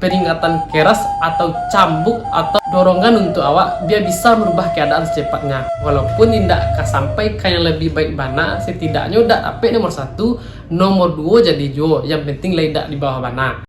peringatan keras atau cambuk atau dorongan untuk awak biar bisa merubah keadaan secepatnya. Walaupun tidak sampaikan yang lebih baik bana, setidaknya udah tapi nomor 1, nomor 2 jadi jo. Yang penting ledak di bawah bana.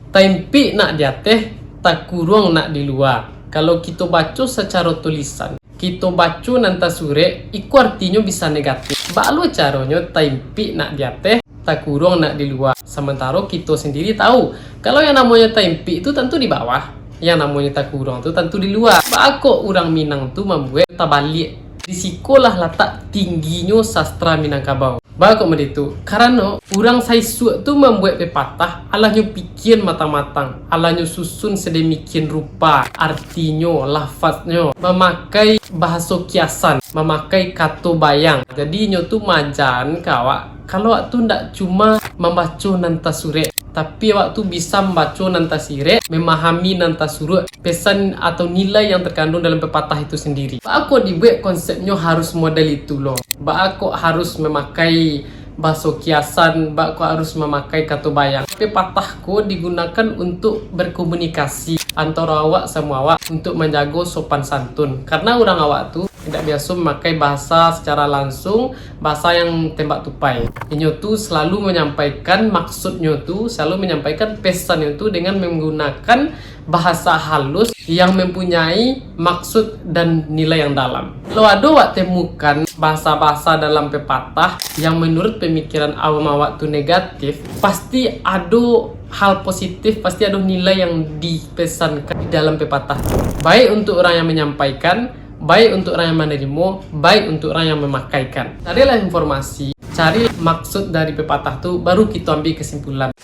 Taimpi nak di atas, tak kurang nak di luar. Kalau kita baca secara tulisan, kita baca nanti sure, itu artinya bisa negatif. Balu caranya taimpi nak di atas, tak kurang nak di luar. Sementara kita sendiri tahu, kalau yang namanya taimpi itu tentu di bawah, yang namanya tak kurang itu tentu di luar. Bako orang Minang tu membuat tabalik. Di sikolah letak tingginya sastra Minangkabau. Bako meditu, karena orang Saisuk tu membuat pepatah, alahnya pikir matang-matang, alahnya susun sedemikian rupa, artinya, lafaznya, memakai bahasa kiasan, memakai kata bayang. Jadi nyo tu majan kawak, kalau waktu ndak cuma membaca nanta sure, tapi waktu bisa membaca nanta sire, memahami nanta surut, pesan atau nilai yang terkandung dalam pepatah itu sendiri. Bako dibuat konsepnya harus model itu loh. Bako harus memakai bahasa kiasan, bako harus memakai kata bayang. Pepatahku digunakan untuk berkomunikasi antara awak sama awak untuk menjaga sopan santun. Karena orang awak tuh tidak biasa memakai bahasa secara langsung, bahasa yang tembak tupai. Inyo tuh selalu menyampaikan maksudnya tuh, selalu menyampaikan pesannya tuh dengan menggunakan bahasa halus yang mempunyai maksud dan nilai yang dalam. Kalau ada awak temukan bahasa-bahasa dalam pepatah yang menurut pemikiran awam awak tuh negatif, pasti ada hal positif, pasti ada nilai yang dipesankan di dalam pepatah. Baik untuk orang yang menyampaikan, baik untuk orang yang menerima, baik untuk orang yang memakaikan. Carilah informasi, cari maksud dari pepatah tuh, baru kita ambil kesimpulan.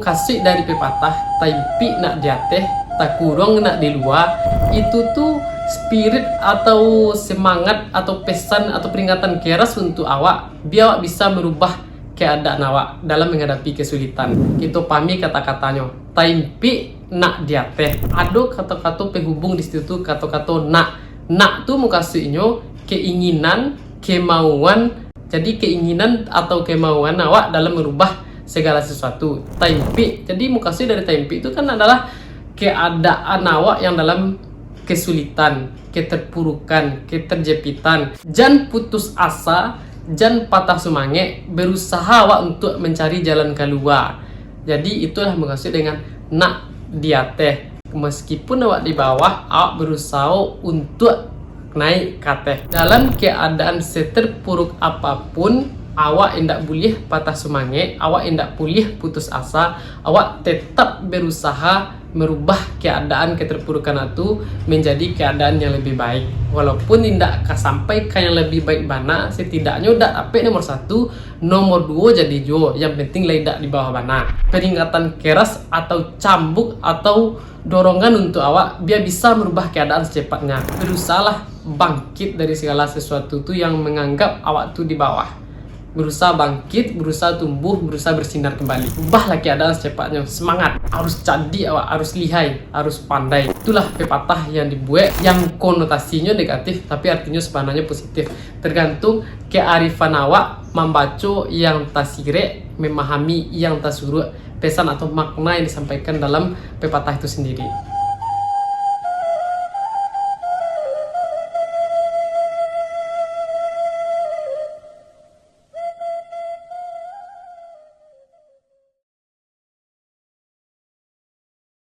Kasih dari pepatah, taimpi nak di atas, tak kurang nak di luar, itu tuh spirit atau semangat atau pesan atau peringatan keras untuk awak, biar awak bisa merubah keadaan awak dalam menghadapi kesulitan. Kita pahami kata-katanya, taimpi nak di atas. Ada kata-kata penghubung di situ, kata-kata nak. Nak tuh mukasihnya keinginan, kemauan. Jadi keinginan atau kemauan awak dalam merubah segala sesuatu. Taimpi, jadi mukasih dari taimpi itu kan adalah keadaan awak yang dalam kesulitan, keterpurukan, keterjepitan. Jangan putus asa, jangan patah semangat, berusaha awak untuk mencari jalan keluar. Jadi itulah mukasih dengan nak di atas. Meskipun awak di bawah, awak berusaha untuk naik ke atas. Dalam keadaan seterpuruk apapun, awak tidak boleh patah semangat, awak tidak boleh putus asa, awak tetap berusaha merubah keadaan keterpurukan itu menjadi keadaan yang lebih baik. Walaupun tidak sampaikan yang lebih baik bana, setidaknya udah tapi nomor 1, nomor 2 jadi jo. Yang penting ledak di bawah bana. Peringatan keras atau cambuk atau dorongan untuk awak biar bisa merubah keadaan secepatnya. Berusahalah bangkit dari segala sesuatu itu yang menganggap awak tuh di bawah. Berusaha bangkit, berusaha tumbuh, berusaha bersinar kembali. Ubahlah keadaan secepatnya. Semangat, harus jadi awak, harus lihai, harus pandai. Itulah pepatah yang dibuat yang konotasinya negatif tapi artinya sebenarnya positif. Tergantung kearifan awak membaca yang tasire, memahami yang tasuruk, pesan atau makna yang disampaikan dalam pepatah itu sendiri.